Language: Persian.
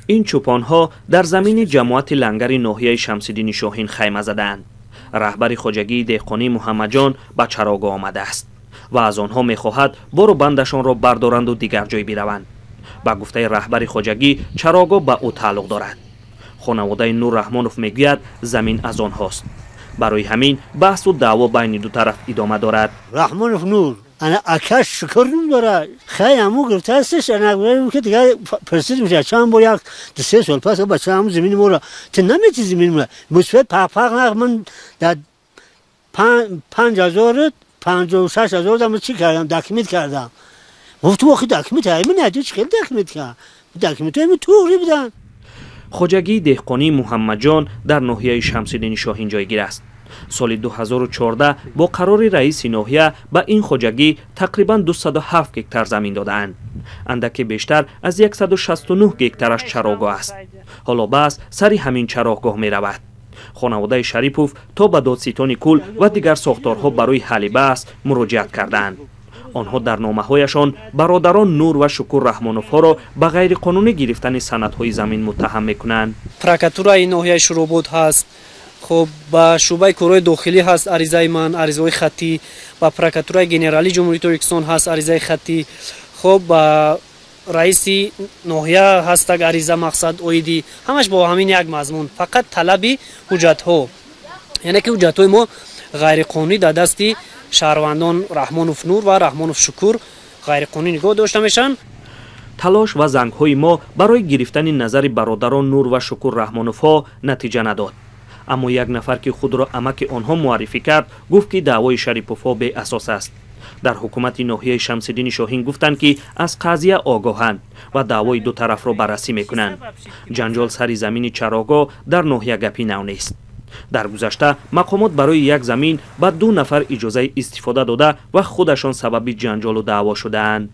این چوپان‌ها در زمین جماعت لنگر ناحیه شمس‌الدین شاهین خیمه زدند. رهبر خواجگی دهقانی محمد جان به چراگاه آمده است و از آنها می‌خواهد بار و بندشان را بردارند و دیگر جای بروند. با گفته رهبر خواجگی چراگاه به او تعلق دارد. خانواده نور رحمانوف میگوید زمین از آنهاست. برای همین بحث و دعوا بین دو طرف ادامه دارد. رحمانوف نور انا اکش شکر نمی‌داره. خیلی همو گرفته هستش. انا میگم که دیگه پرسید میشه چند بار یک دو سه سال پس بچه همون زمین ما را تو نمی‌چی زمین ما مثبت پاک من در 5000 56000 دام چی کردم داکیمنت کردم. گفت تو وقتی داکیمنت من ندیدم چه داکیمنت کردم. داکیمنت من توری بدن. خواجگی دهقانی محمد جان در ناحیه شمس‌الدین شاهین جایگیر است. سال 2014 با قرار رئیس ناحیه به این خواجگی تقریبا 207 گکتار زمین دادند. اندکی بیشتر از 169 گکتارش چراگاه است. حالا بس سری همین چراگاه می رود. خانواده شریپوف تا به دادستان کل و دیگر ساختارها برای حل بحث مراجعت کردند. آنها در نامه‌هایشان برادران نور و شکور رحمانوف ها را به غیر قانونی گرفتن سندهای زمین متهم میکنند. پروکاتورای ناحیه شروبود هست. خب با شعبه کارهای داخلی هست عریضه من عریضه خطی، با پروکاتورای گنرالی جمهوری ترکستان هست عریضه خطی. خب با رئیس ناحیه هست عریضه مقصد اویدی، همش با همین یک مضمون، فقط طلبی حجت ها، یعنی که حجت های ما غیر قانونی در دستی شهروندان رحمانوف نور و رحمانوف شکور غیر قانونی نگاه داشته میشن. تلاش و زنگ های ما برای گرفتن نظر برادران نور و شکور رحمانوف ها نتیجه نداد. اما یک نفر که خود را عمک آنها معرفی کرد گفت که دعوای شریپوف ها بی اساس است. در حکومت ناحیه شمس‌الدین شاهین گفتند که از قضیه آگاهند و دعوای دو طرف را بررسی میکنند. جنجال سر زمین چراگاه در ناحیه گپی نو نیست. در گذشته مقامات برای یک زمین به 2 نفر اجازه استفاده داده و خودشان سبب جنجال و دعوا شدند.